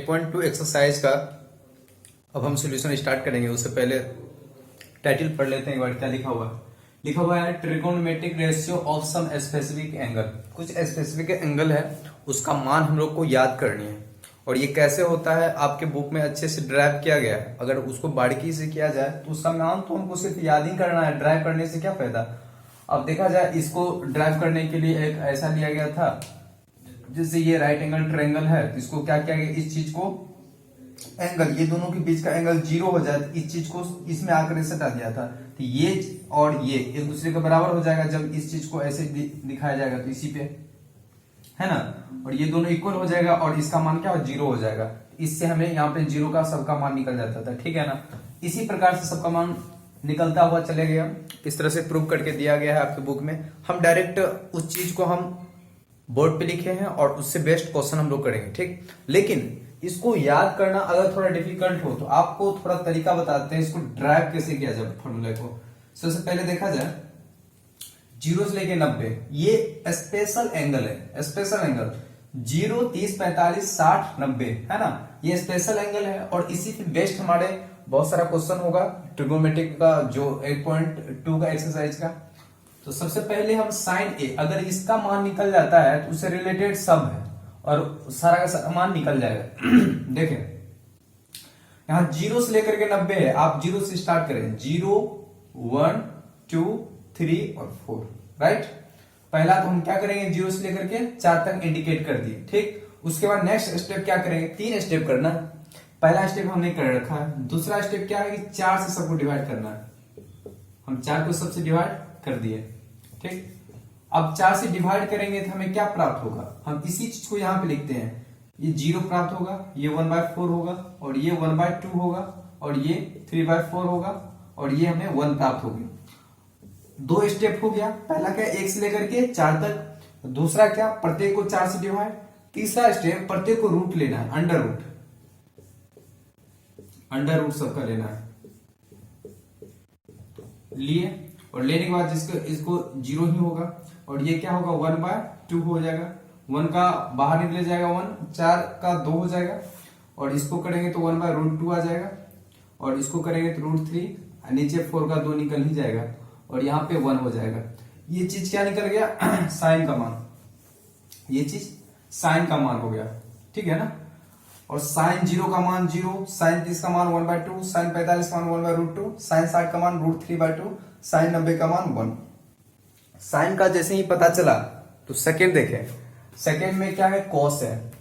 8.2 exercise का अब हम सॉल्यूशन स्टार्ट करेंगे। उससे पहले टाइटल पढ़ लेते हैं एक बार। क्या लिखा हुआ है trigonometric ratio of some specific angle. कुछ स्पेसिफिक एंगल है, उसका मान हम लोग को याद करनी है। और ये कैसे होता है आपके बुक में अच्छे से ड्राइव किया गया है। अगर उसको बारीकी से किया जाए तो उसका मान तो हमको सिर्फ याद ही करना है, ड्राइव करने से क्या फायदा। अब देखा जाए, इसको ड्राइव करने के लिए एक ऐसा लिया गया था, जैसे ये राइट एंगल ट्रायंगल है, तो इसको क्या किया गया, इस चीज को एंगल, ये दोनों के बीच का एंगल 0 हो जाए, इस चीज को इसमें आकर ऐसे हटा दिया था। तो ये और ये एक दूसरे के बराबर हो जाएगा जब इस चीज को ऐसे दिखाया जाएगा, तो इसी पे है ना। और ये दोनों इक्वल हो जाएगा और इसका मान क्या हो, 0 हो जाएगा। इससे हमें यहाँ पे 0 का सबका मान निकल जाता था, ठीक है ना। इसी प्रकार से सबका मान निकलता हुआ चले गया। इस तरह से प्रूव करके दिया गया है आपके बुक में। हम डायरेक्ट उस चीज को हम बोर्ड पे लिखे हैं और उससे बेस्ट क्वेश्चन हम लोग करेंगे, ठीक। लेकिन इसको याद करना अगर थोड़ा डिफिकल्ट हो तो आपको थोड़ा तरीका बताते हैं इसको ड्राइव कैसे किया जाए फॉर्मूले को। सबसे पहले देखा जाए 0 से लेके 90, ये स्पेशल एंगल है। स्पेशल एंगल 0, 30, 45, 60, 90 है ना, ये स्पेशल एंगल है। और इसी पे बेस्ट हमारे बहुत सारा क्वेश्चन होगा ट्रिगोनोमेट्रिक का, जो 8.2 का एक्सरसाइज का। तो सबसे पहले हम साइन ए, अगर इसका मान निकल जाता है तो उससे रिलेटेड सब है और सारा का सारा मान निकल जाएगा। देखें यहां 0 से लेकर के 90 है, आप 0 से स्टार्ट करें, 0, 1, 2, 3 और 4, राइट। पहला तो हम क्या करेंगे, 0 से लेकर के 4 तक इंडिकेट कर दिए, ठीक। उसके बाद नेक्स्ट स्टेप क्या करेंगे, 3 स्टेप करना। पहला स्टेप हमने कर रखा है। दूसरा स्टेप क्या है कि 4 से सबको डिवाइड करना है। हम 4 को सबसे डिवाइड कर दिए, ठीक। अब 4 से डिवाइड करेंगे तो हमें क्या प्राप्त होगा, हम इसी चीज को यहाँ पे लिखते हैं। ये 0 प्राप्त होगा, ये 1/4 होगा, और ये 1/2 होगा, और ये 3/4 होगा, और ये हमें 1 प्राप्त होगी। 2 स्टेप हो गया। पहला क्या, 1 से लेकर के 4 तक। दूसरा क्या, प्रत्येक को 4 से डिवाइड। तीसरा स्टेप, प्रत्येक को रूट लेना है, अंडर रूट सबका लेना है, लिए। और लेने के बाद इसको 0 ही होगा, और ये क्या होगा, 1/2 हो जाएगा। 1 का बाहर निकले जाएगा 1, 4 का 2 हो जाएगा, और इसको करेंगे तो 1/√2 आ जाएगा, और इसको करेंगे तो √3, नीचे 4 का 2 निकल ही जाएगा, और यहाँ पे 1 हो जाएगा। ये चीज क्या निकल गया, साइन का मान। ये चीज साइन का मान हो गया, ठीक है ना। और साइन 0 का मान 0, साइन 30 का मान 1/2, साइन 45 का मान 1/√2, साइन 60 का मान √3/2, साइन 90 का मान 1। साइन का जैसे ही पता चला तो सेकेंड देखें। सेकेंड में क्या है, कॉस है।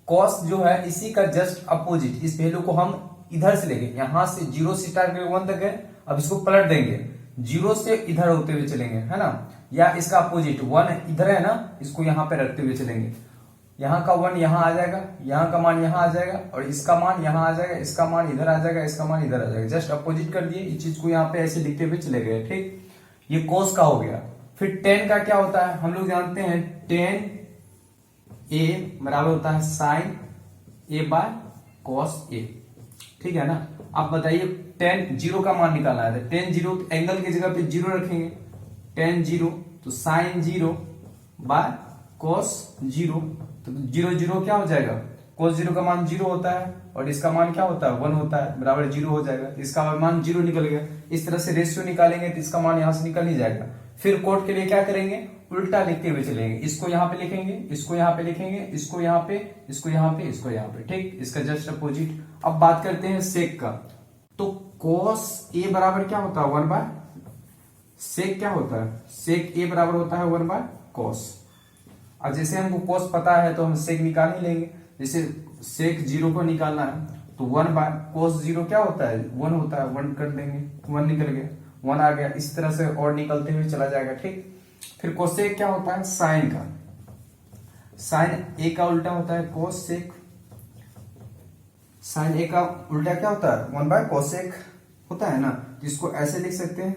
कॉस जो है इसी का जस्ट अपोजिट, इस वैल्यू को हम इधर से लेंगे, यहां से 0 से स्टार्ट करके 1 तक है। अब इसको पलट देंगे, 0 से इधर होते हुए चलेंगे, है ना। या इसका अपोजिट 1 इधर है ना, इसको यहां पे रखते हुए चलेंगे। यहाँ का 1 यहाँ आ जाएगा, यहाँ का मान यहाँ आ जाएगा, और इसका मान यहाँ आ जाएगा, इसका मान इधर आ जाएगा, इसका मान इधर आ जाएगा। जस्ट अपोजिट कर दिए, इस चीज को यहाँ पे ऐसे लिखते हुए चले गए, ठीक। ये कोस का हो गया। फिर टेन का क्या होता है, हम लोग जानते हैं टेन ए बराबर होता है साइन A/cos A, ठीक है ना। आप बताइए टेन 0 का मान निकालना है, टेन 0 एंगल की जगह पे 0 रखेंगे, टेन 0 तो साइन 0/cos 0, तो 0 0 क्या हो जाएगा, cos 0 का मान 0 होता है, और इसका मान क्या होता है, 1 होता है, बराबर 0 हो जाएगा। इसका मान 0 निकल गया। इस तरह से रेशियो निकालेंगे तो इसका मान यहां से निकल ही जाएगा। फिर कोट के लिए क्या करेंगे, उल्टा लिखते हुए चलेंगे। इसको यहाँ पे लिखेंगे, इसको यहाँ पे लिखेंगे, इसको यहाँ पे, इसको यहाँ पे, इसको यहाँ पे, ठीक। इसका जस्ट अपोजिट। अब बात करते हैं सेक का। तो cos A बराबर क्या होता है, 1/, सेक क्या होता है, सेक A बराबर होता है 1/cos। अब जैसे हमको cos पता है तो हम सेक निकाल ही लेंगे। जैसे सेक 0 को निकालना है तो 1/cos 0 क्या होता है, 1 होता है, 1 कर देंगे, 1 निकल गया, 1 आ गया। इस तरह से और निकलते हुए चला जाएगा, ठीक। फिर कोसेक क्या होता है, साइन का। साइन ए का उल्टा होता है कोसेक। साइन ए का उल्टा क्या होता है, 1/कोसेक होता है ना। तो इसको ऐसे लिख सकते हैं,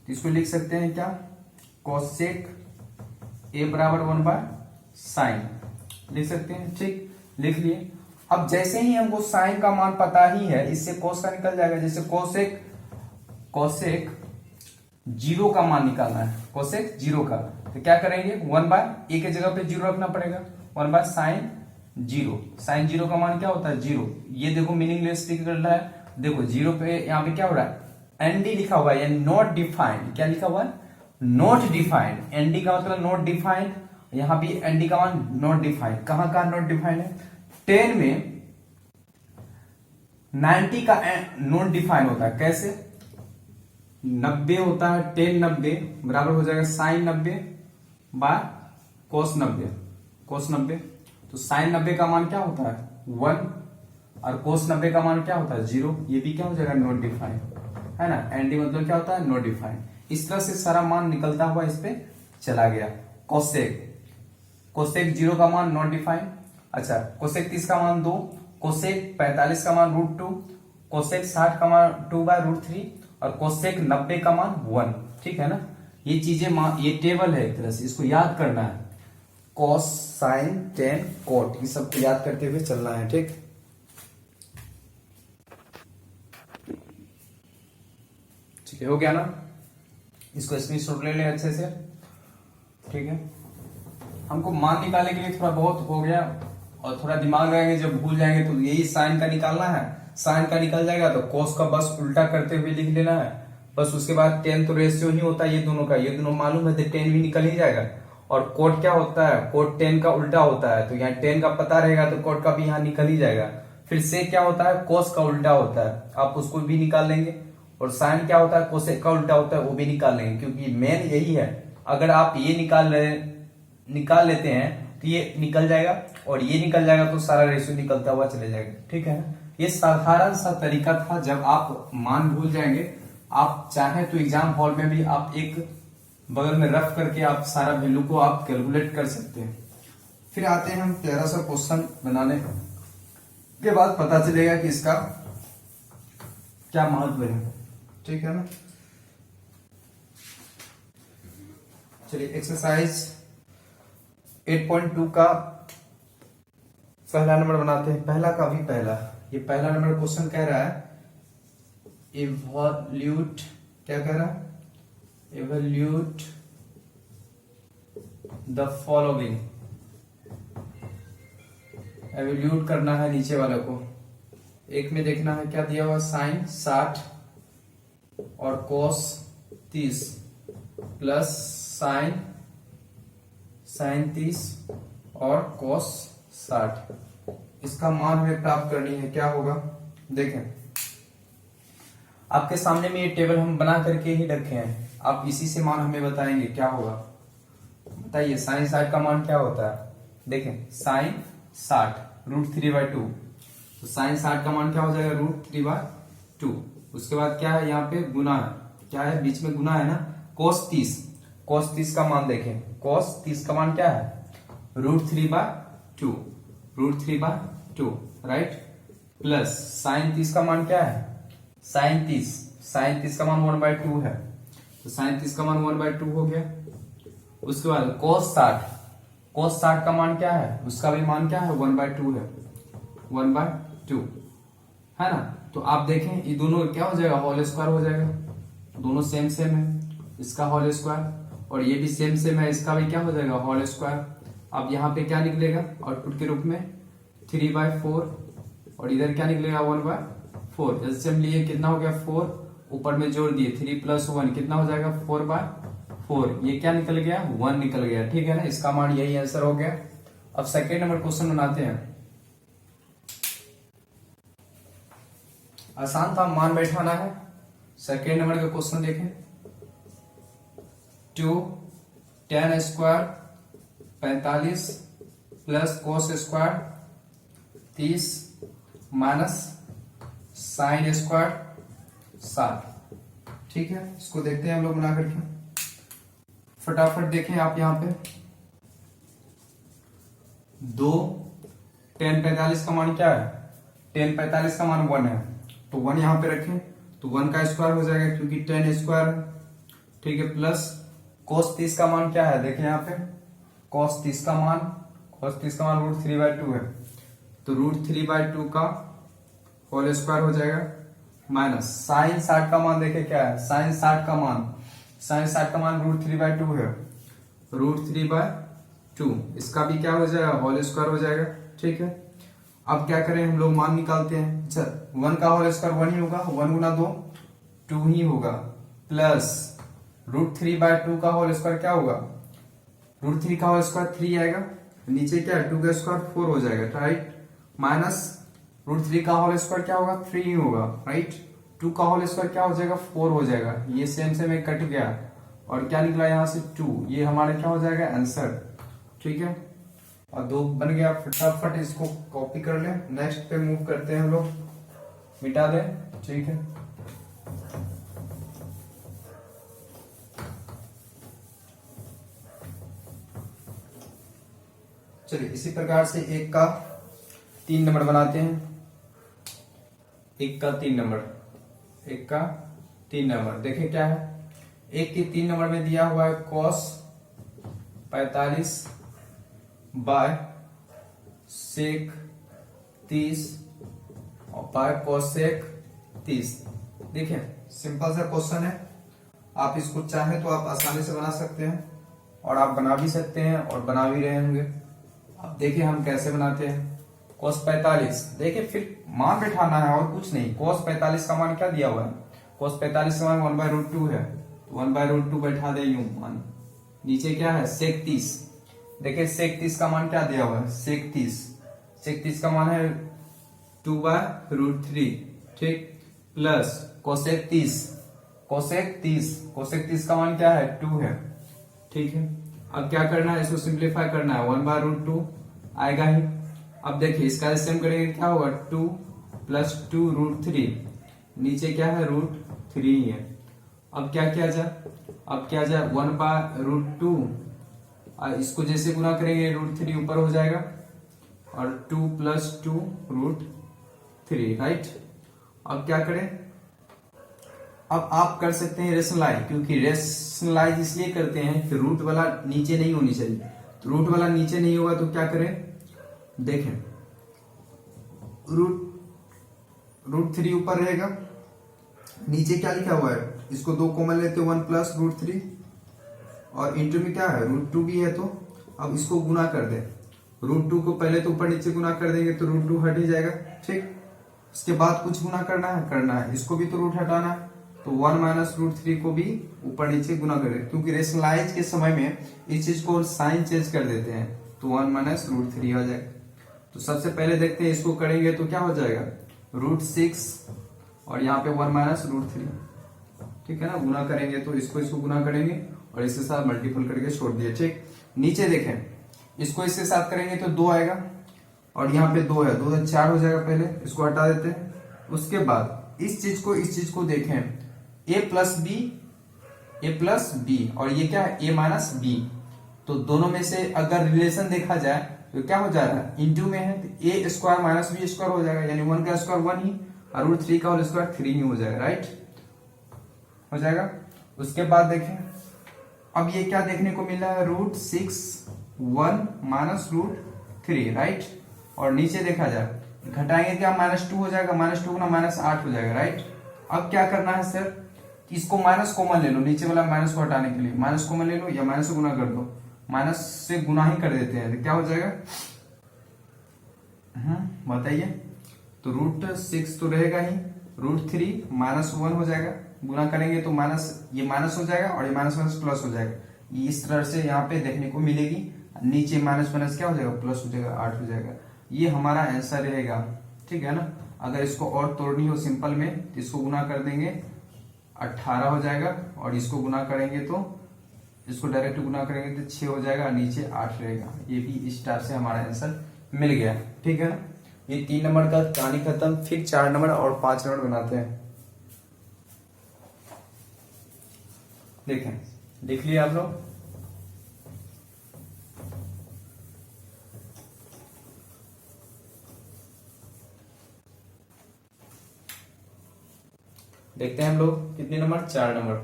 तो इसको लिख सकते हैं क्या, कोसेक ए बराबर 1/साइन लिख सकते हैं, ठीक। लिख लिए। अब जैसे ही हमको साइन का मान पता ही है, इससे कोस का निकल जाएगा। जैसे कोसेक 0 का मान निकालना है, कोसेक 0 का, तो क्या करेंगे, 1/a के जगह पे 0 रखना पड़ेगा, 1/साइन जीरो। साइन जीरो का मान क्या होता है? जीरो। ये देखो मीनिंगलेस दिख रहा है, देखो जीरो पे यहाँ पे क्या हो रहा है? एनडी लिखा हुआ है, यानी नॉट डिफाइंड। क्या लिखा हुआ है? Not defined. एनडी का मतलब नॉट डिफाइंड, यहाँ भी एनडी का मान नॉट डिफाइंड। कहाँ का नॉट डिफाइंड है? 10 में 90 का नॉट डिफाइंड होता है। कैसे? 90 होता है, 10 90 बराबर हो जाएगा साइन 90 बाय कोस 90। कोस 90, तो साइन 90 का मान क्या होता है? 1, और कोस 90 का मान क्या होता है? 0। ये भी क्या हो जाएगा? नॉट डिफाइंड, है ना। एनडी मतलब क्या होता है? Not defined. इस तरह से सारा मान निकलता हुआ इस पे चला गया। कोसेक, कोसेक 0 का मान नॉट डिफाइंड। अच्छा, कोसेक 30 का मान 2, कोसेक 45 का मान √2, कोसेक 60 का मान 2/√3, और कोसेक 90 का मान 1। ठीक है ना। ये चीजें ये टेबल है एक तरह से, इसको याद करना है। कॉस, साइन, टेन, कोट, ये सबको याद करते हुए चलना है। ठीक, ठीक है, हो गया ना। इसको स्क्रीनशॉट ले लें अच्छे से। ठीक है, हमको मान निकालने के लिए थोड़ा बहुत हो गया, और थोड़ा दिमाग लगाएंगे, जब भूल जाएंगे तो यही साइन का निकालना है। साइन का निकल जाएगा तो कोस का बस उल्टा करते हुए लिख लेना है बस। उसके बाद टेन तो रेशियो ही होता है ये दोनों का, ये दोनों मालूम है तो टेन भी निकल ही जाएगा। और कोट क्या होता है? कोट 10 का उल्टा होता है, तो यहाँ 10 का पता रहेगा तो कोट का भी यहाँ निकल ही जाएगा। फिर से क्या होता है? कोस का उल्टा होता है, आप उसको भी निकाल लेंगे। और साइन क्या होता है? कोसेक का उल्टा होता है, वो भी निकाल लेंगे, क्योंकि मेन यही है। अगर आप ये निकाल लेते हैं तो ये निकल जाएगा, और ये निकल जाएगा तो सारा रेशियो निकलता हुआ चले जाएगा। ठीक है ना। ये साधारण सा तरीका था, जब आप मान भूल जाएंगे, आप चाहें तो एग्जाम हॉल में भी आप एक बगल में रख करके आप सारा वैल्यू को आप कैलकुलेट कर सकते हैं। फिर आते हैं हम प्यारा सा क्वेश्चन बनाने के बाद पता चलेगा कि इसका क्या महत्व है। ठीक है ना। चलिए एक्सरसाइज 8.2 का पहला नंबर बनाते हैं। पहला का भी पहला, ये पहला नंबर क्वेश्चन कह रहा है इवोल्यूट, क्या कह रहा है? Evolute the following. इवोल्यूट करना है नीचे वाले को। एक में देखना है क्या दिया हुआ, साइन 60 और कोस 30 प्लस साइन 30 और कोस 60। इसका मान हमें प्राप्त करनी है। क्या होगा देखें, आपके सामने में ये टेबल हम बना करके ही रखे हैं, आप इसी से मान हमें बताएंगे क्या होगा। बताइए साइन 60 का मान क्या होता है? देखें साइन 60 √3/2, तो साइन 60 का मान क्या हो जाएगा? √3/2। उसके बाद क्या है यहाँ पे? गुना है, क्या है बीच में? गुना है ना। कोस 30, कोस 30 का मान देखें, कोस 30 का मान क्या है? √3/2, √3/2 राइट। प्लस साइन 30 का मान क्या है? साइन 30 का मान 1/2 है, तो साइन 30 का मान 1/2 हो गया। उसके बाद कोस 60 का मान क्या है? उसका भी मान क्या है? 1/2 है, 1/2 है ना। तो आप देखें ये दोनों क्या हो जाएगा? होल स्क्वायर हो जाएगा। दोनों सेम सेम है, इसका होल स्क्वायर और ये भी सेम सेम है, इसका भी क्या हो जाएगा? Whole square. अब यहाँ पे क्या निकलेगा आउटपुट के रूप में? 3/4, और इधर क्या निकलेगा? 1/4। जैसे हम लिए कितना हो गया? 4, ऊपर में जोड़ दिए 3 + 1 कितना हो जाएगा? 4/4। ये क्या निकल गया? 1 निकल गया। ठीक है ना, इसका मान यही आंसर हो गया। अब सेकेंड नंबर क्वेश्चन बनाते हैं। आसान था, मान बैठाना है। सेकेंड नंबर का क्वेश्चन देखें। 2 tan² 45 plus cos square 30 minus sine square 60। ठीक है, इसको देखते हैं हम लोग बना करके। फटाफट देखें आप यहाँ पे। 2 tan 45 का मान क्या है? tan 45 का मान 1 है, तो 1 यहाँ पे रखें तो 1 का स्क्वायर हो जाएगा क्योंकि tan स्क्वायर। ठीक है, प्लस cos 30 का मान क्या है? देखें यहाँ पे cos 30 का मान √3/2 है, तो √3/2 का होल स्क्वायर हो जाएगा, माइनस साइन 60 का मान देखे क्या है? साइन 60 का मान √3/2 है, √3/2 इसका भी क्या हो जाएगा? होल स्क्वायर हो जाएगा, ठीक है। अब क्या करें हम लोग, मान निकालते हैं। अच्छा, 1 का होल स्क्वायर 1 ही होगा, 1 गुना 2 2 ही होगा, प्लस √3/2 का होल स्क्वायर क्या होगा, √3 का होल स्क्वायर 3 आएगा, नीचे क्या है 2 का स्क्वायर 4 हो जाएगा, राइट। माइनस √3 का होल स्क्वायर क्या होगा, 3 ही होगा, राइट। 2 का होल स्क्वायर क्या हो जाएगा, 4 हो जाएगा, ये सेम से में कट गया और क्या निकला यहाँ से 2, ये हमारा क्या हो जाएगा आंसर, ठीक है। और 2 बन गया, फटाफट इसको कॉपी कर ले, नेक्स्ट पे मूव करते हैं हम लोग, मिटा दे, ठीक है। चलिए इसी प्रकार से 1 का 3 नंबर बनाते हैं। 1 का 3 नंबर, 1 का 3 नंबर देखिए क्या है, 1 के 3 नंबर में दिया हुआ है cos 45 बाय sec 30 और बाय cosec 30। देखिए सिंपल सा क्वेश्चन है, आप इसको चाहे तो आप आसानी से बना सकते हैं और आप बना भी सकते हैं और बना भी रहे होंगे। अब देखिए हम कैसे बनाते हैं। cos 45, देखिए फिर मान बैठाना है और कुछ नहीं। cos 45 का मान क्या दिया हुआ है, cos 45 का मान 1/√2 है, तो 1/√2 बैठा दे यूं मान। नीचे क्या है sec 30, देखिए sec 30 का मान क्या दिया हुआ है, sec 30 का मान है 2/√3, ठीक, प्लस cosec 30 का मान क्या है 2 है, ठीक है। अब क्या करना है, इसको सिंप्लीफाई करना है, 1/√2 आएगा ही। अब देखिए इसका सेम करेंगे क्या होगा, 2 + 2√3, नीचे क्या है √3 ही है। अब क्या किया जाए, अब क्या जाए 1/√2, इसको जैसे गुना करेंगे √3 ऊपर हो जाएगा और 2 + 2√3, राइट। अब क्या करें, अब आप कर सकते हैं रेशनलाइज, क्योंकि रेशनलाइज इसलिए करते हैं कि रूट वाला नीचे नहीं होनी चाहिए, तो रूट वाला नीचे नहीं होगा तो क्या करें, देखें √3 ऊपर रहेगा, नीचे क्या लिखा हुआ है, इसको 2 कॉमन लेते हैं 1 + √3 और इंटू में क्या है √2 भी है, तो अब इसको गुना कर दे, √2 को पहले तो ऊपर नीचे गुना कर देंगे तो √2 हट ही जाएगा, ठीक। इसके बाद कुछ गुना करना है, इसको भी तो रूट हटाना है, तो 1 - √3 को भी ऊपर नीचे गुना करें, क्योंकि रेशनलाइज के समय में इस चीज को साइन चेंज कर देते हैं, तो 1 - √3 हो जाएगा। तो सबसे पहले देखते हैं इसको करेंगे तो क्या हो जाएगा, √6 और यहाँ पे 1 - √3, ठीक है ना। गुना करेंगे तो इसको गुना करेंगे और इसके साथ मल्टीपल करके छोड़ दिए, ठीक। नीचे देखें, इसको इसके साथ करेंगे तो 2 आएगा और यहाँ पे 2 है, 2 से 4 हो जाएगा, पहले इसको हटा देते हैं। उसके बाद इस चीज को देखें, a + b और ये क्या है a - b, तो दोनों में से अगर रिलेशन देखा जाए तो क्या हो जा रहा है, इंटू में है, तो a² - b² हो जाएगा, यानी 1 का स्क्वायर 1 ही और √3 का होल स्क्वायर 3 ही हो जाएगा, राइट, हो जाएगा। उसके बाद देखें, अब ये क्या देखने को मिला है, √6 1 - √3, राइट। और नीचे देखा जाए घटाएंगे क्या, -2 हो जाएगा, -2 गुना -8 हो जाएगा, राइट। अब क्या करना है सर, इसको माइनस कॉमन ले लो, नीचे वाला माइनस को हटाने के लिए माइनस कॉमन ले लो या माइनस से गुना कर दो, माइनस से गुना ही कर देते हैं, तो क्या हो जाएगा, बताइए, तो √6 तो रहेगा ही, √3 -1 हो जाएगा, गुना करेंगे तो ये माइनस हो जाएगा और ये माइनस प्लस हो जाएगा, ये इस तरह से यहाँ पे देखने को मिलेगी। नीचे माइनस क्या हो जाएगा, प्लस हो जाएगा, 8 हो जाएगा। ये हमारा आंसर रहेगा, ठीक है ना। अगर इसको और तोड़नी हो सिंपल में तो इसको गुना कर देंगे, 18 हो जाएगा और इसको गुना करेंगे तो इसको डायरेक्ट गुना करेंगे तो 6 हो जाएगा, नीचे 8 रहेगा। ये भी इस टाइप से हमारा आंसर मिल गया, ठीक है ना। ये 3 नंबर का कहानी खत्म। फिर 4 नंबर और 5 नंबर बनाते हैं। देखें, देख लिया आप लोग, देखते हैं हम लोग कितने नंबर, 4 नंबर।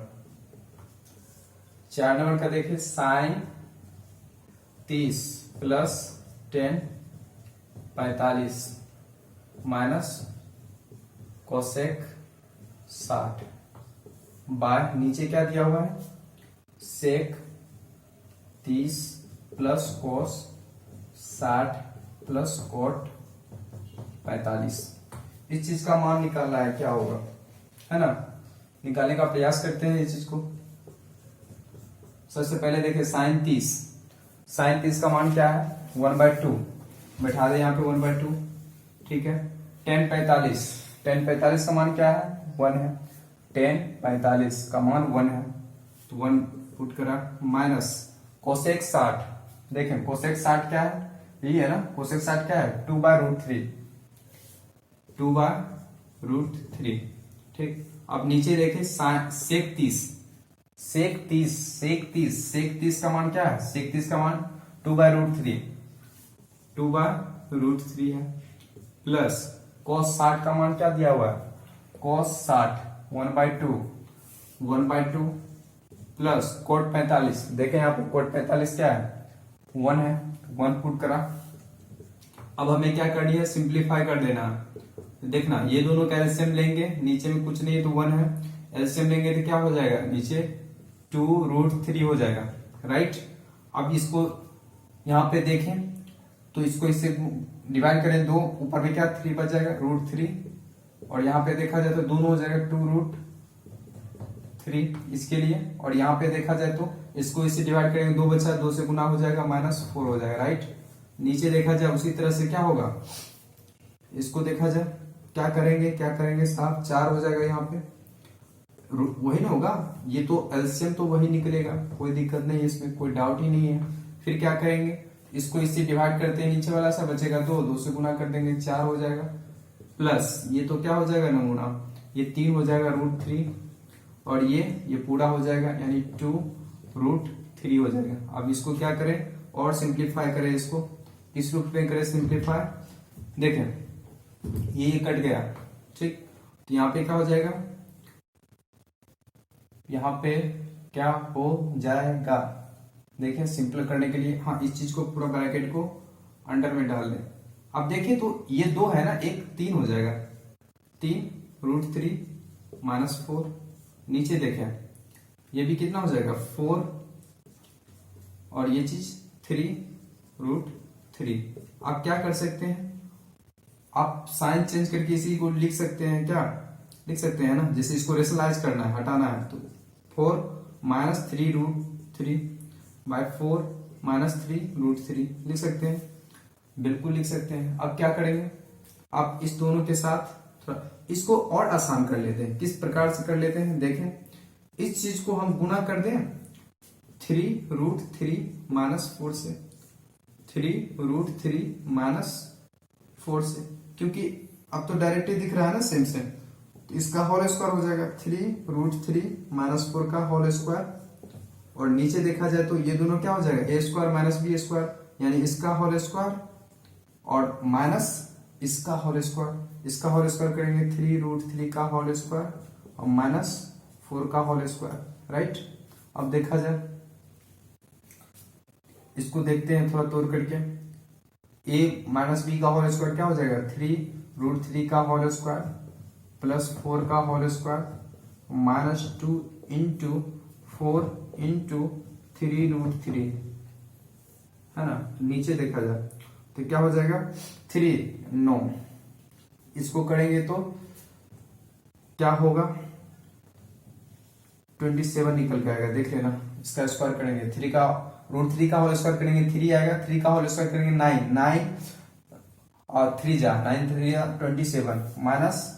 4 नंबर का देखिए, sin 30 + 10 45 माइनस कोसेक 60 बाय, नीचे क्या दिया हुआ है, सेक 30 + कोस 60 प्लस कॉट 45। इस चीज का मान निकालना है, क्या होगा, है ना। निकालने का प्रयास करते हैं इस चीज को। सबसे पहले देखिए साइन 30 का मान क्या है 1/2, बैठा दे यहाँ पे 1/2, ठीक है। tan 45 का मान क्या है 1 है, tan 45 का मान 1 है, तो 1 पुट करा, माइनस कोसेक 60, देखें कोसेक 60 क्या है, यही है ना, कोसेक 60 क्या है 2/√3, ठीक। अब नीचे देखें सेक 30 का मान क्या है, सेक 30 का मान 2/√3 है, प्लस cos 60 का मान क्या दिया हुआ है, cos 60 1/2 प्लस cot 45, देखें यहाँ पे cot 45 क्या है 1 है, 1 पुट करा। अब हमें क्या करनी है, सिंप्लीफाई कर देना। देखना ये दोनों का एलसीएम लेंगे, नीचे में कुछ नहीं है तो 1 है, एलसीएम लेंगे तो क्या हो जाएगा, नीचे 2√3 हो जाएगा, राइट। अब इसको यहाँ पे देखें तो इसको इससे डिवाइड करें 2, ऊपर में क्या 3 बच जाएगा √3, और यहाँ पे देखा जाए तो दोनों हो जाएगा 2√3 इसके लिए, और यहाँ पे देखा जाए तो इसको इससे डिवाइड करेंगे 2 बचा, 2 से गुना हो जाएगा -4 हो जाएगा, राइट। नीचे देखा जाए उसी तरह से क्या होगा, इसको देखा जाए क्या करेंगे साहब 4 हो जाएगा, यहाँ पे वही ना होगा, ये तो एलसीएम तो वही निकलेगा, कोई दिक्कत नहीं है इसमें, कोई डाउट ही नहीं है। फिर क्या करेंगे, इसको इससे डिवाइड करते हैं, नीचे वाला सा बचेगा 2 से गुना कर देंगे 4 हो जाएगा, प्लस ये तो क्या हो जाएगा नमूना, ये 3 हो जाएगा √3, और ये पूरा हो जाएगा यानी 2√3 हो जाएगा। अब इसको क्या करें और सिंप्लीफाई करें, इसको किस रूप में करें सिंप्लीफाई, देखें ये कट गया, ठीक। तो यहाँ पे क्या हो जाएगा, यहाँ पे क्या हो जाएगा, देखें सिंपल करने के लिए, हाँ इस चीज को पूरा ब्रैकेट को अंडर में डाल लें। अब देखें तो ये 2 है ना, एक 3 हो जाएगा, 3√3 -4, नीचे देखें ये भी कितना हो जाएगा 4, और ये चीज 3√3। आप क्या कर सकते हैं, आप साइन चेंज करके इसी को लिख सकते हैं, क्या लिख सकते हैं ना, जैसे इसको रेशनलाइज करना है, हटाना है, तो 4 -3√3/4 -3√3 लिख सकते हैं, बिल्कुल लिख सकते हैं। अब क्या करेंगे, आप इस दोनों के साथ थोड़ा इसको और आसान कर लेते हैं, किस प्रकार से कर लेते हैं, देखें इस चीज को हम गुना कर दें 3√3 -4 से, 3√3 -4 से, क्योंकि अब तो डायरेक्टली दिख रहा है ना सेम, तो इसका होल स्क्वायर हो जाएगा 3√3 -4 का होल स्क्वायर, और नीचे देखा जाए तो ये दोनों क्या हो जाएगा a² - b², यानी इसका होल स्क्वायर और माइनस इसका होल स्क्वायर करेंगे 3√3 का होल स्क्वायर और -4 का होल स्क्वायर, राइट। अब देखा जाए इसको देखते हैं थोड़ा तोड़ करके, a - b का होल स्क्वायर क्या हो जाएगा 3√3 का होल स्क्वायर प्लस 4 का होल स्क्वायर -2 इंटू 4 इंटू 3√3, है ना। नीचे देखा जाए तो क्या हो जाएगा 9, इसको करेंगे तो क्या होगा 27 निकल के आएगा, देख लेना। इसका स्क्वायर करेंगे 3 का √3 का होल स्क्वायर करेंगे 3 आएगा, 3 का होल स्क्वायर करेंगे 9 और 3 जा 9 3 27 माइनस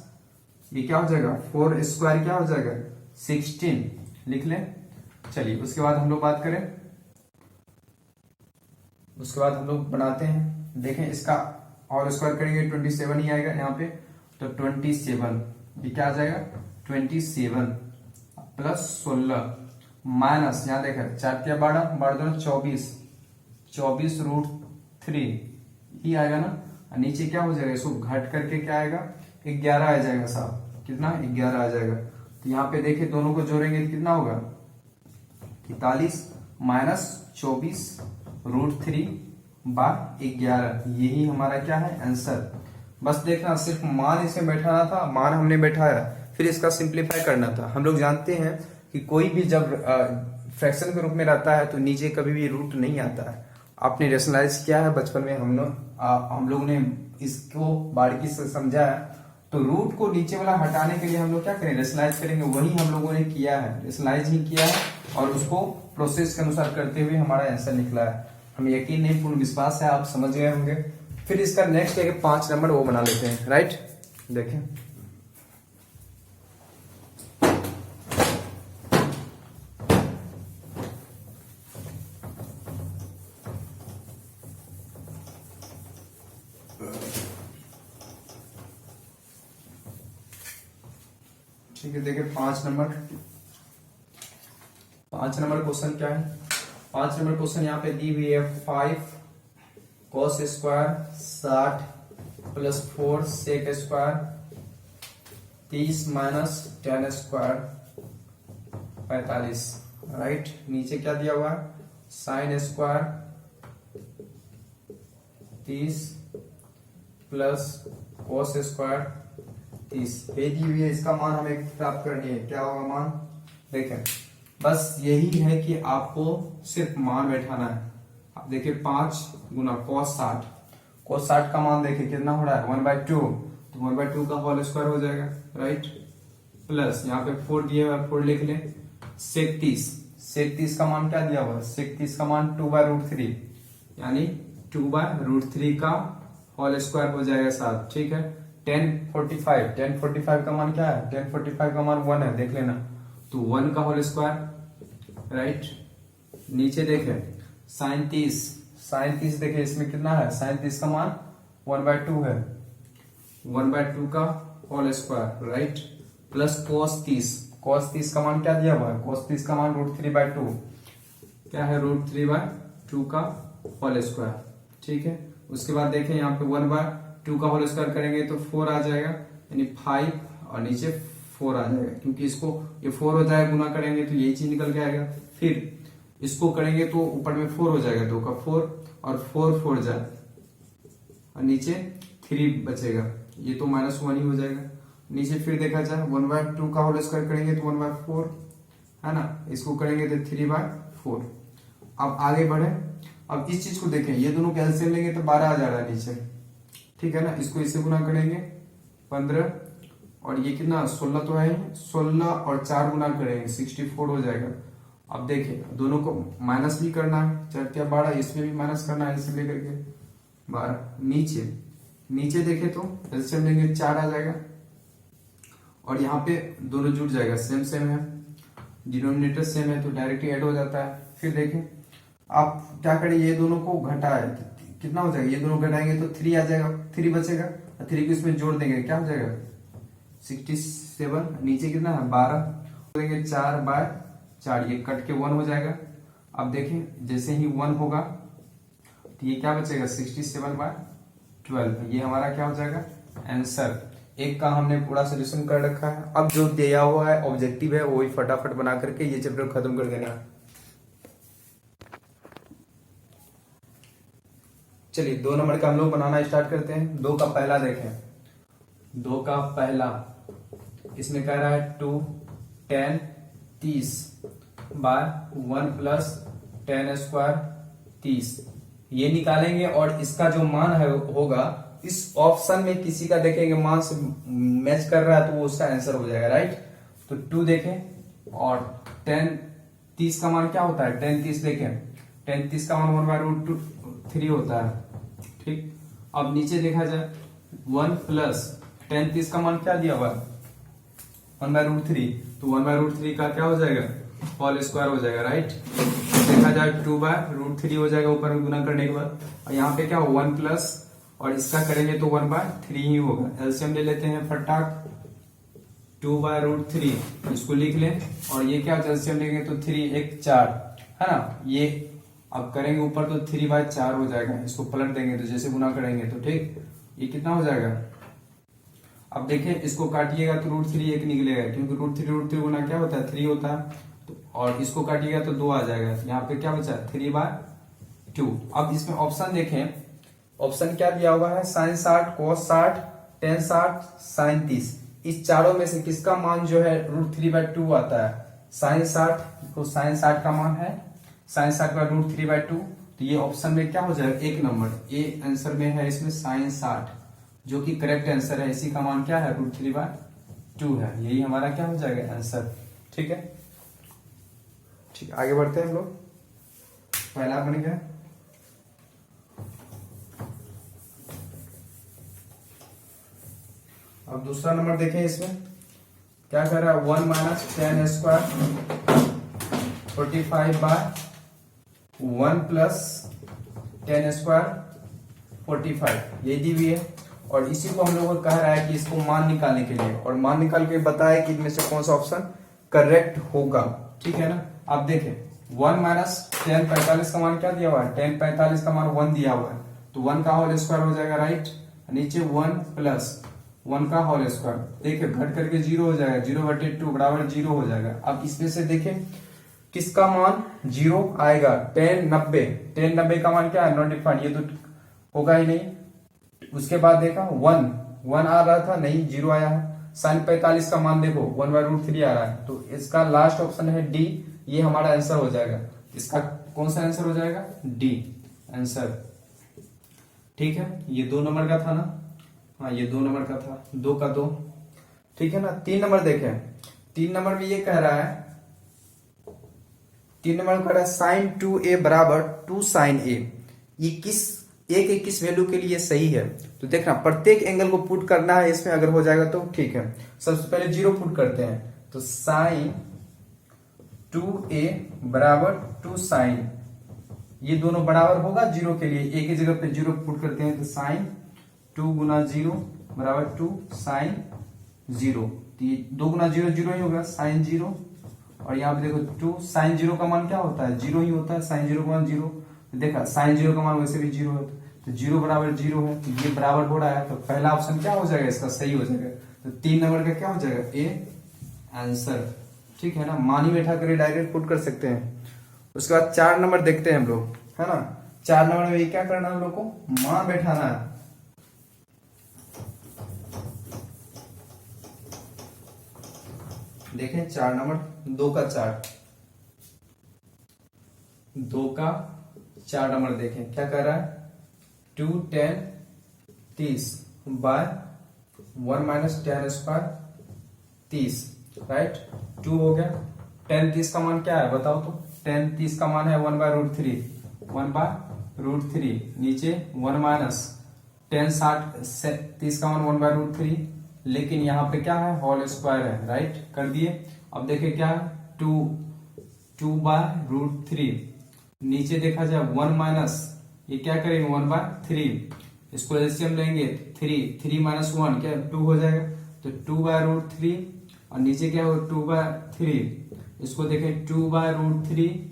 ये क्या हो जाएगा 4 स्क्वायर क्या हो जाएगा 16 लिख लें। चलिए उसके बाद हम लोग बात करें, उसके बाद हम लोग बनाते हैं, देखें इसका और स्क्वायर करेंगे 27 ही आएगा यहाँ पे, तो 27 ये क्या आ जाएगा 27 प्लस 16 माइनस यहाँ देखें 4 क्या 12 12 24√3 ही आएगा ना, नीचे क्या हो जाएगा इसको घट करके क्या आएगा 11 आ जाएगा साहब, कितना 11 आ जाएगा। तो यहाँ पे देखिए दोनों को जोड़ेंगे तो कितना होगा 41 माइनस 24√3/11, यही हमारा क्या है आंसर। बस देखना सिर्फ मान इसमें बैठाना था, मान हमने बैठाया, फिर इसका सिंप्लीफाई करना था। हम लोग जानते हैं कि कोई भी जब फ्रैक्शन के रूप में रहता है तो नीचे कभी भी रूट नहीं आता है। आपने रेशनलाइज किया है बचपन में, हम लोग ने इसको बारीकी से समझा है। तो रूट को नीचे वाला हटाने के लिए हम लोग क्या करें, रेशनलाइज करेंगे। वही हम लोगों ने किया है, रेशनलाइज ही किया है और उसको प्रोसेस के अनुसार करते हुए हमारा आंसर निकला है। हमें यकीन नहीं, पूर्ण विश्वास है आप समझ गए होंगे। फिर इसका नेक्स्ट है 5 नंबर वो बना लेते हैं, राइट। देखें ठीक है, देखिए 5 नंबर क्वेश्चन क्या है। 5 नंबर क्वेश्चन यहाँ पे दी हुई है 5 cos square 60 plus 4 sec square 30 minus tan square 45, right. नीचे क्या दिया हुआ है, sin square 30 plus cos square 30 दी हुई है। इसका मान हमें प्राप्त करनी है, क्या होगा मान, देखें बस यही है कि आपको सिर्फ मान बैठाना है। आप देखिए 5 गुना cos 60 का मान देखिए कितना हो रहा है 1/2, तो 1/2 का होल स्क्वायर हो जाएगा, राइट। प्लस यहाँ पे 4 दिया हुआ है, 4 लिख ले। sec 30 का मान क्या दिया हुआ है, sec 30 का मान 2/√3 यानी 2/√3 का होल स्क्वायर हो जाएगा 7, ठीक है। tan 45 का मान क्या है, tan 45 का मान 1 है, देख लेना, तो 1 का होल स्क्वायर, राइट। नीचे देखें sin 30 देखें इसमें कितना है, sin 30 का मान 1/2 है, 1/2 का whole square, right. Plus cos 30 का मान क्या दिया हुआ है, cos 30 का मान √3/2 क्या है, √3/2 का होल स्क्वायर, ठीक है। उसके बाद देखें यहाँ पे 1/2 का होल स्क्वायर करेंगे तो 4 आ जाएगा, यानी 5 और नीचे 4 आ जाएगा, क्योंकि इसको ये 4 हो जाएगा, गुना करेंगे तो यही चीज निकल के आएगा। फिर इसको करेंगे तो ऊपर में 4 हो जाएगा, 2 का 4 और 4 जाए और नीचे 3 बचेगा, ये तो -1 ही हो जाएगा। नीचे फिर देखा जाए 1/2 का होल स्क्वायर करेंगे तो 1/4 है ना, इसको करेंगे तो 3/4। अब आगे बढ़े, अब इस चीज को देखें, ये दोनों कैल्सियम लेंगे तो 12 आ जा रहा है नीचे, ठीक है ना। इसको इससे गुना करेंगे 15 और ये कितना 16 तो है, 16 और 4 गुना करेंगे 64 हो जाएगा। अब देखिए दोनों को माइनस भी करना है, 4 12, इसमें भी माइनस करना है, इसे लेकर के 12। नीचे देखे तो एलसीएम लेंगे 4 आ जाएगा और यहाँ पे दोनों जुड़ जाएगा, सेम है, डिनोमिनेटर सेम है तो डायरेक्टली ऐड हो जाता है। फिर देखें आप क्या करें, ये दोनों को घटाए कितना हो जाएगा, ये दोनों घटाएंगे तो 3 आ जाएगा, 3 बचेगा और 3 को इसमें जोड़ देंगे, क्या हो जाएगा 67। नीचे कितना है 12 देंगे 4/4, ये कट के 1 हो जाएगा। अब देखें जैसे ही 1 होगा तो ये क्या बचेगा 67/12, ये हमारा क्या हो जाएगा आंसर। एक का हमने पूरा सोल्यूशन कर रखा है। अब जो दिया हुआ है ऑब्जेक्टिव है वही फटाफट बना करके ये चैप्टर खत्म कर देना है। चलिए 2 नंबर का हम लोग बनाना स्टार्ट करते हैं। 2 का पहला देखें, 2 का पहला इसमें कह रहा है 2 tan 30/1 प्लस tan स्क्वायर 30, ये निकालेंगे और इसका जो मान है होगा इस ऑप्शन में किसी का देखेंगे मान से मैच कर रहा है तो वो उसका आंसर हो जाएगा, राइट। तो 2 देखें और tan 30 का मान क्या होता है, tan 30 देखें, tan 30 का मान 1/√3 होता है, ठीक। अब नीचे देखा जाए 1 प्लस tan 30 का मान क्या दिया हुआ है 1/√3, तो 1/√3 का क्या हो जाएगा होल स्क्वायर हो जाएगा, राइट। देखा जाए 2/√3 हो जाएगा ऊपर में गुना करने के बाद, और यहाँ पे क्या हो 1 प्लस और इसका करेंगे तो 1/3 ही होगा। एलसीएम ले लेते हैं फटाक, 2/√3 इसको लिख लें और ये क्या एलसीएम लेंगे तो 3 1 4 है ना, ये अब करेंगे ऊपर तो 3/4 हो जाएगा, इसको पलट देंगे तो जैसे गुना करेंगे तो ठीक, ये कितना हो जाएगा। अब देखिए इसको काटिएगा तो √3 एक निकलेगा, क्योंकि √3 गुना क्या होता है 3 होता है, तो और इसको काटिएगा तो 2 आ जाएगा। यहाँ पे क्या बचा 3/2। अब इसमें ऑप्शन देखें, ऑप्शन क्या दिया हुआ है sin 60 cos 60 tan 60 sin 30, इस चारों में से किसका मान जो है √3/2 आता है। sin 60 तो sin 60 का मान है sin 60 का √3/2 तो ये ऑप्शन में क्या हो जाएगा, 1 नंबर ए आंसर में है इसमें साइन 60, जो कि करेक्ट आंसर है। इसी का मान क्या है, √3/2 है। यही हमारा क्या हो जाएगा आंसर। ठीक है, ठीक, आगे बढ़ते हैं हम लोग। पहला बन गया। अब दूसरा नंबर देखें, इसमें क्या कर रहा है, 1 - 10² 45/1 + 10² 45, ये दी हुई है। और इसी को हम लोग को कह रहा है कि इसको मान निकालने के लिए, और मान निकाल के बताया कि इनमें से कौन सा ऑप्शन करेक्ट होगा। ठीक है ना। आप देखें 1 - 10 45 का मान क्या दिया हुआ है, 10 45 का मान 1 दिया हुआ है, तो 1 का होल स्क्वायर हो जाएगा, राइट। नीचे 1 + 1 का होल स्क्वायर, देखिए घट करके 0 हो जाएगा, 0/2 बराबर 0 हो जाएगा। अब इसमें से देखें किसका मान 0 आएगा, 10 90, 10 90 का मान क्या है, नॉट डिफाइंड, ये तो होगा ही नहीं। उसके बाद देखा 1 आ रहा था, नहीं 0 आया है। sin 45 का मान देखो 1/√3 आ रहा है, तो इसका लास्ट ऑप्शन है डी, ये हमारा आंसर हो जाएगा। इसका कौन सा आंसर हो जाएगा, डी आंसर। ठीक है, ये 2 नंबर का था ना, हाँ ये 2 नंबर का था, 2 का 2। ठीक है ना। 3 नंबर देखें, 3 नंबर में ये कह रहा है, 3 नंबर में कह रहा है sin 2a = 2 sin a। ये किस वैल्यू के लिए सही है, तो देखना प्रत्येक एंगल को पुट करना है इसमें, अगर हो जाएगा तो ठीक है। सबसे पहले 0 पुट करते हैं, तो sin 2a = 2 sin, ये दोनों बराबर होगा 0 के लिए, एक ही जगह पे 0 पुट करते हैं, तो sin 2 × 0 = 2 sin 0, 2 × 0 0 ही होगा, sin 0। और यहाँ पे देखो 2 sin 0 का मान क्या होता है, 0 ही होता है, sin 0 का मान 0। देखा sin 0 का मान वैसे भी 0 है, तो 0 = 0 है, तो ये बराबर हो रहा है, तो पहला ऑप्शन क्या हो जाएगा, इसका सही हो जाएगा। तो 3 नंबर का क्या हो जाएगा, ए आंसर। ठीक है ना, मान ही बैठा कर डायरेक्ट पुट कर सकते हैं। उसके बाद 4 नंबर देखते हैं हम लोग, है ना। 4 नंबर में क्या करना है हम लोग को, मान बैठाना है। देखें 4 नंबर, 2 का 4 नंबर देखें क्या कर रहा है, 2 10 30 / 1 - 10² 30, राइट। 2 हो गया। 10 30 का मान क्या है बताओ तो, 10 30 का मान है 1/√3, 1/√3। नीचे 1 - 10 60 30 का मान 1/√3, लेकिन यहाँ पे क्या है, होल स्क्वायर है, राइट, कर दिए। अब देखिए क्या है, 2/√3। नीचे देखा जाए 1 - ये क्या करेंगे 1/3, इसको एलसीएम लेंगे 3 - 1 क्या 2 हो जाएगा, तो 2/√3। और नीचे क्या हो 2/3, इसको देखें 2/√3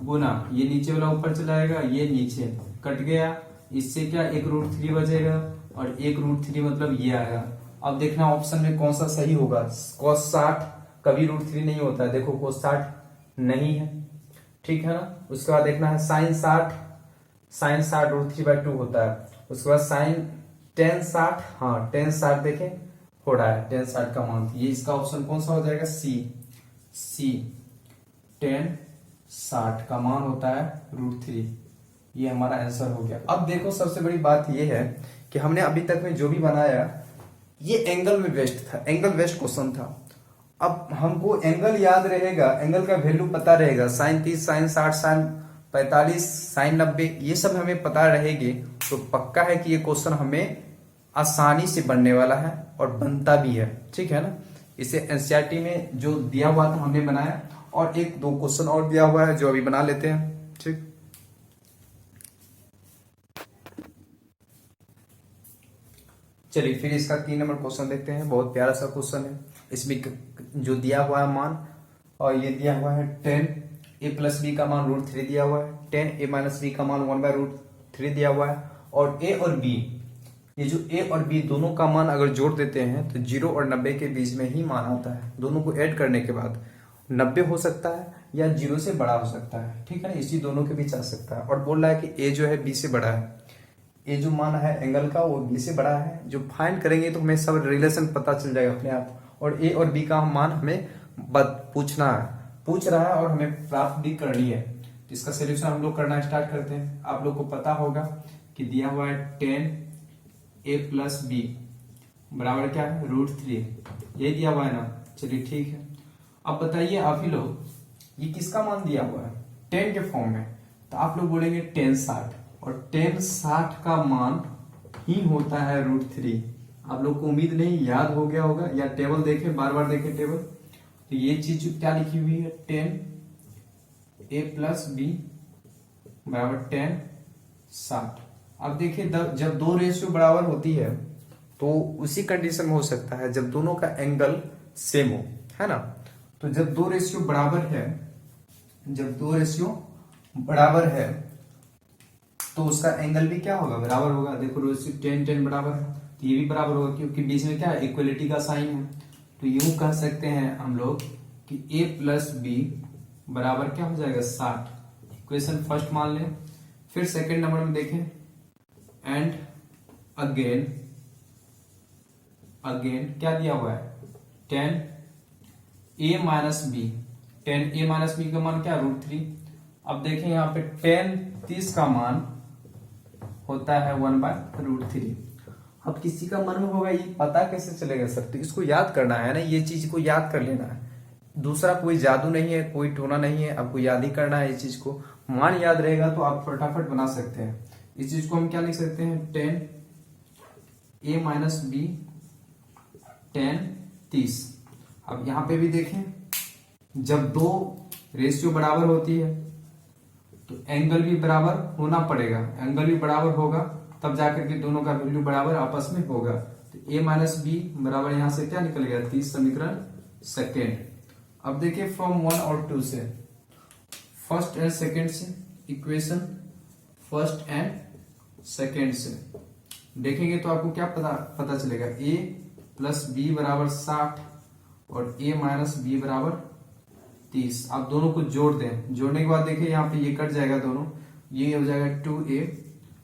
गुना ये नीचे वाला ऊपर चला जाएगा, ये नीचे कट गया, इससे क्या 1√3 बचेगा, और 1√3 मतलब ये आएगा। अब देखना ऑप्शन में कौन सा सही होगा। cos 60 कभी √3 नहीं होता है, देखो cos 60 नहीं है, ठीक है ना। उसके बाद देखना है sin 60 √3/2 होता है। उसके बाद sin 10 60, हाँ 10 60 देखें हो रहा है, 10 60 का मान, ये इसका ऑप्शन कौन सा हो जाएगा, सी 10 60 का मान होता है √3, ये हमारा आंसर हो गया। अब देखो सबसे बड़ी बात ये है कि हमने अभी तक में जो भी बनाया ये एंगल में बेस्ड था, एंगल बेस्ड क्वेश्चन था। अब हमको एंगल याद रहेगा, एंगल का वैल्यू पता रहेगा, sin 30 sin 60 sin 45 sin 90, ये सब हमें पता रहेगी, तो पक्का है कि ये क्वेश्चन हमें आसानी से बनने वाला है और बनता भी है, ठीक है ना। इसे एनसीईआरटी में जो दिया हुआ था हमने बनाया, और 1-2 क्वेश्चन और दिया हुआ है जो अभी बना लेते हैं, ठीक। चलिए फिर इसका 3 नंबर क्वेश्चन देखते हैं, बहुत प्यारा सा क्वेश्चन है। इसमें जो दिया हुआ है मान, और ये दिया हुआ है 10a + b का मान √3 दिया हुआ है, 10a - b का मान 1/√3 दिया हुआ है, और a और b, ये जो a और b दोनों का मान अगर जोड़ देते हैं तो 0 और 90 के बीच में ही मान आता है। दोनों को ऐड करने के बाद 90 हो सकता है या 0 से बड़ा हो सकता है, ठीक है ना, इसी दोनों के बीच आ सकता है। और बोल रहा है कि a जो है b से बड़ा है, ये जो मान है एंगल का वो b से बड़ा है। जो फाइंड करेंगे तो हमें सब रिलेशन पता चल जाएगा अपने आप, और a और b का मान हमें पूछ रहा है और हमें प्राप्त भी करनी है। तो इसका सोल्यूशन हम लोग करना स्टार्ट करते हैं। आप लोग को पता होगा कि दिया हुआ है 10a+b बराबर क्या है √3, ये दिया हुआ है ना। चलिए ठीक है, अब बताइए आप ही लोग ये किसका मान दिया हुआ है 10 के फॉर्म में, तो आप लोग बोलेंगे 1060, और 1060 का मान ही होता है √3। आप लोग को उम्मीद नहीं याद हो गया होगा, या टेबल देखें, बार बार देखें टेबल। तो ये चीज क्या लिखी हुई है 10a+b बराबर 1060। अब देखिए जब दो रेशियो बराबर होती है तो उसी कंडीशन में हो सकता है जब दोनों का एंगल सेम हो, है ना। तो जब दो रेशियो बराबर है, जब दो रेशियो बराबर है तो उसका एंगल भी क्या होगा बराबर होगा। देखो रेशियो 10-10 बराबर है तो ये भी बराबर होगा, क्योंकि बीच में क्या है इक्वलिटी का साइन है। तो यूं कह सकते हैं हम लोग कि a+b बराबर क्या हो जाएगा 60। इक्वेशन फर्स्ट मान लें। फिर सेकंड नंबर में देखें, एंड अगेन क्या दिया हुआ है 10a-b, 10a-b का मान क्या √3। अब देखें यहाँ पे 10-30 का मान होता है 1/√3। अब किसी का मन में होगा ये पता कैसे चलेगा सर, तो इसको याद करना है ना, ये चीज को याद कर लेना है। दूसरा कोई जादू नहीं है, कोई टोना नहीं है, आपको याद ही करना है। इस चीज को मान याद रहेगा तो आप फटाफट बना सकते हैं। इस चीज को हम क्या लिख सकते हैं 10a-b 10-30। अब यहां पे भी देखें जब दो रेशियो बराबर होती है तो एंगल भी बराबर होना पड़ेगा, एंगल भी बराबर होगा तब जाकर के दोनों का वैल्यू बराबर आपस में होगा। तो a-b बराबर यहां से क्या निकल गया 30, समीकरण सेकेंड। अब देखिए फ्रॉम 1 और 2 से, फर्स्ट एंड सेकेंड से, इक्वेशन फर्स्ट एंड सेकेंड से देखेंगे तो आपको क्या पता चलेगा a+b बराबर 60 और a-b बराबर 30। आप दोनों को जोड़ दें, जोड़ने के बाद देखिए यहाँ पे ये कट जाएगा दोनों, ये हो जाएगा 2a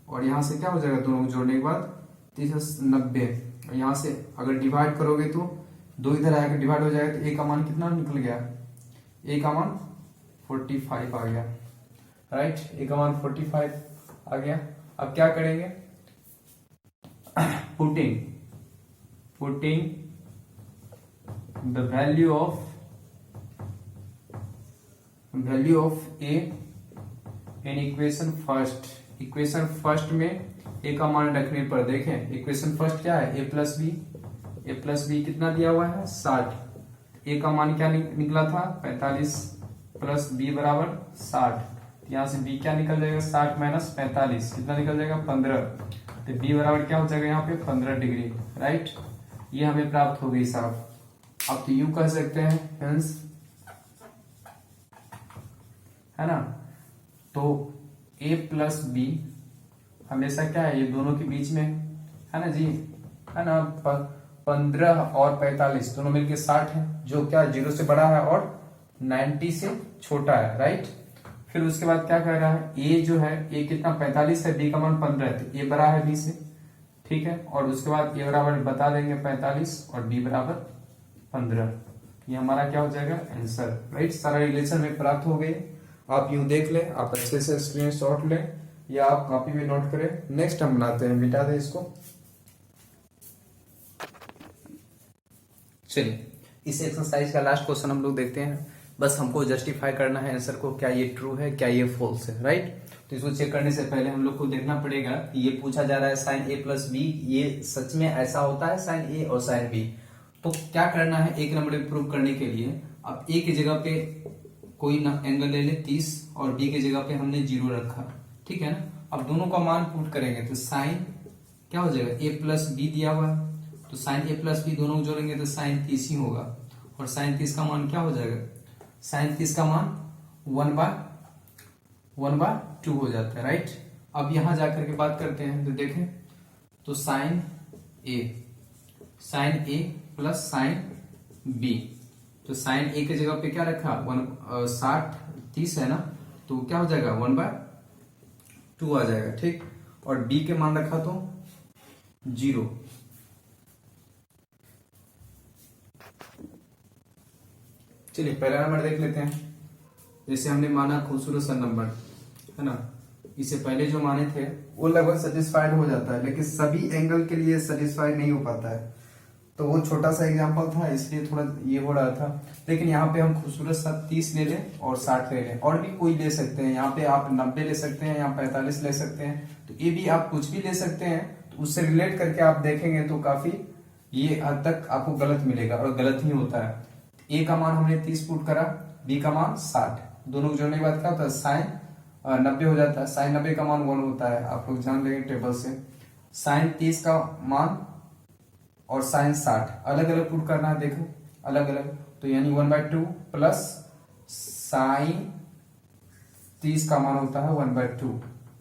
और यहाँ से क्या हो जाएगा दोनों को जोड़ने के बाद 90। और यहाँ से अगर डिवाइड करोगे तो दो इधर आकर डिवाइड हो जाएगा, तो a का मान कितना निकल गया, a का मान 45 आ गया, राइट। a का मान 45 आ गया। अब क्या करेंगे putting the value of a in equation first में a का मान रखने पर देखें इक्वेशन फर्स्ट क्या है a+b कितना दिया हुआ है 60। a का मान क्या निकला था 45 प्लस b बराबर 60। यहाँ से b क्या निकल जाएगा 60 माइनस 45 कितना निकल जाएगा 15। तो b बराबर क्या हो जाएगा यहाँ पे 15 डिग्री, राइट। ये हमें प्राप्त हो गई साहब। अब तो यूं कह सकते हैं हेंस, है ना। तो a+b हमेशा क्या है ये दोनों के बीच में है ना जी, है ना। 15 और 45 दोनों मिलके 60 है, जो क्या 0 से बड़ा है और 90 से छोटा है, राइट। फिर उसके बाद क्या कह रहा है a जो है a कितना 45 है, b का मान 15 है, तो a बड़ा है b से, ठीक है। और उसके बाद a बराबर बता देंगे 45 और b बराबर 15। ये हमारा क्या हो जाएगा आंसर, राइट। सारा रिलेशन में प्राप्त हो गए। आप यूं देख लें, आप अच्छे से स्क्रीनशॉट लें या आप कॉपी में नोट करें। नेक्स्ट हम बनाते हैं, बिटा दें इसको। चलिए इस एक्सरसाइज का लास्ट क्वेश्चन हम लोग देखते हैं। बस हमको जस्टिफाई करना है आंसर को, क्या ये ट्रू है क्या ये फॉल्स है, राइट। तो इसको चेक करने से पहले हम लोग को देखना पड़ेगा कि ये पूछा जा रहा है साइन a+b, ये सच में ऐसा होता है साइन a और साइन b। तो क्या करना है एक नंबर पे प्रूव करने के लिए, अब a की जगह पे कोई एंगल ले ले 30 और b की जगह पे हमने 0 रखा, ठीक है ना। अब दोनों का मान पुट करेंगे तो साइन क्या हो जाएगा a+b दिया हुआ है, तो साइन a+b दोनों को जोड़ेंगे तो साइन 30 ही होगा। और साइन 30 का मान क्या हो जाएगा, साइन 30 का मान 1/2 हो जाता है, राइट। अब यहां जाकर के बात करते हैं तो देखें तो sine a plus sine b, तो साइन a की जगह पे क्या रखा 30 है ना, तो क्या हो जाएगा 1/2 आ जाएगा, ठीक। और b के मान रखा तो 0। चलिए पहला नंबर देख लेते हैं। जैसे हमने माना खूबसूरत सा नंबर, है ना, इससे पहले जो माने थे वो लगभग सेटिस्फाइड हो जाता है, लेकिन सभी एंगल के लिए सेटिस्फाइड नहीं हो पाता है। तो वो छोटा सा एग्जांपल था, इसलिए थोड़ा ये हो रहा था। लेकिन यहाँ पे हम खूबसूरत सा 30 ले लें और 60 ले लें, और भी कोई ले सकते हैं। यहाँ पे आप 90 ले सकते हैं, यहाँ 45 ले सकते हैं, तो ये भी आप कुछ भी ले सकते हैं। तो उससे रिलेट करके आप देखेंगे तो काफी ये हद तक आपको गलत मिलेगा, और गलत ही होता है। ए का मान हमने 30 पुट करा, बी का मान 60, दोनों को जोड़ने के बाद क्या होता है, साइन 90 हो जाता है। साइन 90 का मान 1 होता है, आप लोग जान लेंगे टेबल से। साइन 30 का मान और साइन 60 अलग अलग पुट करना है, देखो अलग अलग, तो यानी 1/2 प्लस साइन 30 का मान होता है 1/2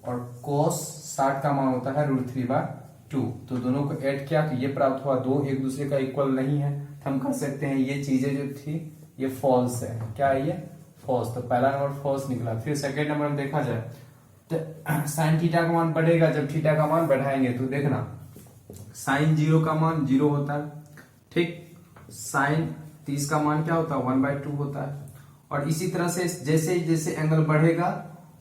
और कोस 60 का मान होता है √3/2। तो दोनों को ऐड किया तो ये प्राप्त हुआ, दो एक दूसरे का इक्वल नहीं है, तो हम कह सकते हैं ये चीजें जो थी ये फॉल्स है। क्या है ये, फॉल्स। तो पहला नंबर फॉल्स निकला। फिर सेकेंड नंबर में देखा जाए तो साइन थीटा का मान बढ़ेगा जब थीटा का मान बढ़ाएंगे, तो देखना साइन 0 का मान 0 होता है, ठीक। साइन 30 का मान क्या होता है, 1/2 होता है। और इसी तरह से जैसे जैसे एंगल बढ़ेगा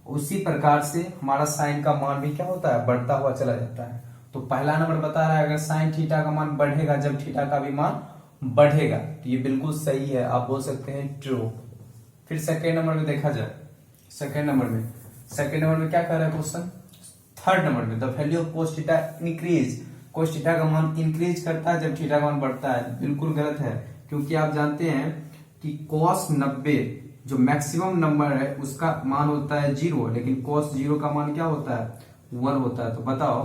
उसी प्रकार से हमारा साइन का मान भी क्या होता है, बढ़ता हुआ चला जाता है। तो पहला नंबर बता रहा है अगर साइन थीटा का मान बढ़ेगा जब थीटा का भी मान बढ़ेगा, तो ये बिल्कुल सही है, आप बोल सकते हैं ट्रू। फिर सेकेंड नंबर में देखा जाए, सेकेंड नंबर में क्या कह रहा है क्वेश्चन, थर्ड नंबर में the value of cos theta increase, cos theta का मान इंक्रीज करता है जब थीटा का मान बढ़ता है। बिल्कुल गलत है, क्योंकि आप जानते हैं कि कोस 90 जो मैक्सिमम नंबर है उसका मान होता है 0, लेकिन कोस 0 का मान क्या होता है, 1 होता है। तो बताओ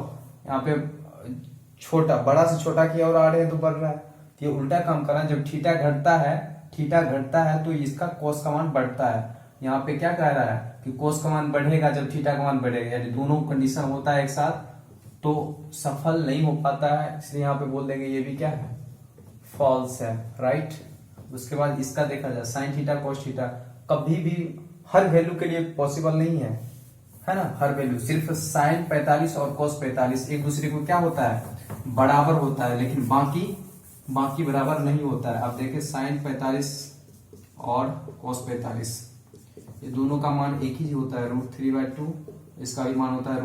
यहाँ पे छोटा बड़ा से छोटा की ओर आ रहे हैं तो बढ़ रहा है, तो ये उल्टा काम करना, जब थीटा घटता है तो इसका कोस का मान बढ़ता है। यहाँ पे क्या कह रहा है कि कोस का मान बढ़ेगा जब थीटा का मान बढ़ेगा, यानी दोनों कंडीशन होता है एक साथ तो सफल नहीं हो पाता है, इसलिए यहाँ पे बोल देंगे ये भी क्या है, फॉल्स है, राइट। उसके बाद इसका देखा जाए साइन थीटा कोस थीटा कभी भी हर वैल्यू के लिए पॉसिबल नहीं है, है ना। हर वैल्यू सिर्फ साइन 45 और कोस 45 एक दूसरे को क्या होता है, बराबर होता है, लेकिन बाकी बराबर नहीं होता है। आप देखें साइन 45 और कोस 45 ये दोनों का मान एक ही होता है, √3/2, इसका भी मान होता है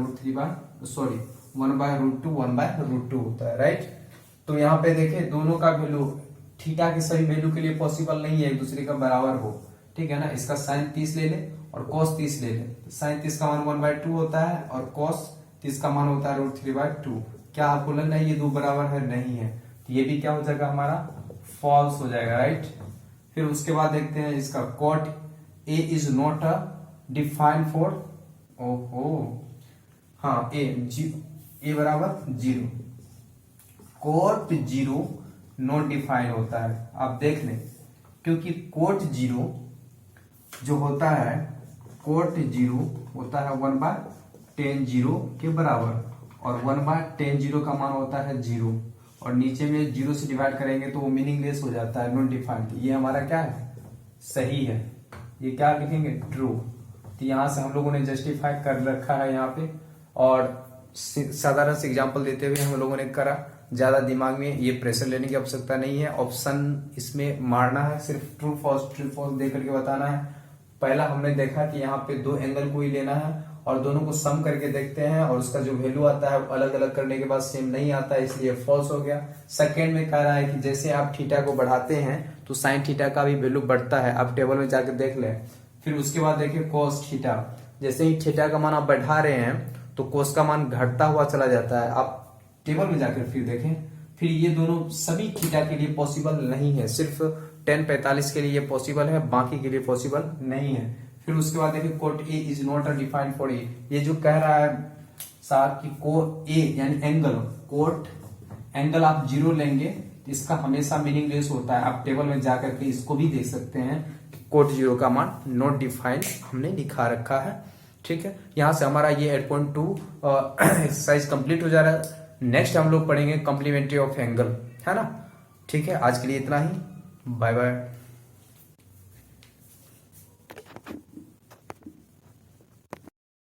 √1/√2 होता है, राइट। तो यहाँ पे देखें दोनों का वैल्यू थीटा के सभी वैल्यू के लिए पॉसिबल नहीं है एक दूसरे का बराबर हो, ठीक है ना। इसका साइन 30 ले ले और कोस 30 ले ले, तो साइन 30 का मान 1/2 होता है और कोस 30 का मान होता है √3/2। क्या आपको लग रहा है ये दो बराबर है, नहीं है, तो ये भी क्या हो जाएगा हमारा फॉल्स हो जाएगा, राइट। फिर उसके बाद देखते हैं इसका cot A is not a defined for, हाँ ए बराबर 0, कोट 0 नॉट डिफाइंड होता है। आप देख लें क्योंकि कोट 0 जो होता है, कोट 0 होता है 1/10 0 के बराबर, और 1/10 0 का मान होता है 0, और नीचे में 0 से डिवाइड करेंगे तो वो मीनिंगलेस हो जाता है, नॉट डिफाइंड। ये हमारा क्या है, सही है, ये क्या लिखेंगे, ट्रू। तो यहाँ से हम लोगों ने जस्टिफाई कर रखा है यहाँ पे, और साधारण से एग्जांपल देते हुए हम लोगों ने करा। ज्यादा दिमाग में ये प्रेशर लेने की आवश्यकता नहीं है, ऑप्शन इसमें मारना है, सिर्फ ट्रू फॉल्स दे करके बताना है। पहला हमने देखा कि यहाँ पे दो एंगल को ही लेना है और दोनों को सम करके देखते हैं, और उसका जो वैल्यू आता है अलग अलग करने के बाद सेम नहीं आता है, इसलिए फॉल्स हो गया। सेकेंड में कह रहा है कि जैसे आप थीटा को बढ़ाते हैं तो साइन थीटा का भी वैल्यू बढ़ता है, आप टेबल में जाकर देख लें। फिर उसके बाद देखिए कोस थीटा, जैसे ही थीटा का मान आप बढ़ा रहे हैं तो कोस का मान घटता हुआ चला जाता है, आप टेबल में जाकर फिर देखें। फिर ये दोनों सभी थीटा के लिए पॉसिबल नहीं है, सिर्फ tan 45 के लिए ये पॉसिबल है, बाकी के लिए पॉसिबल नहीं है। फिर उसके बाद देखिए cot A is not a defined for a, ये जो कह रहा है साहब कि कोट ए यानी एंगल, कोट एंगल आप 0 लेंगे तो इसका हमेशा मीनिंगलेस होता है। आप टेबल में जाकर के इसको भी देख सकते हैं, कोट 0 का मान नॉट डिफाइंड हमने लिखा रखा है, ठीक है। यहाँ से हमारा ये 8.2 एक्सरसाइज कंप्लीट हो जा रहा है। नेक्स्ट हम लोग पढ़ेंगे कॉम्प्लीमेंट्री ऑफ एंगल, है ना। ठीक है, आज के लिए इतना ही, बाय बाय।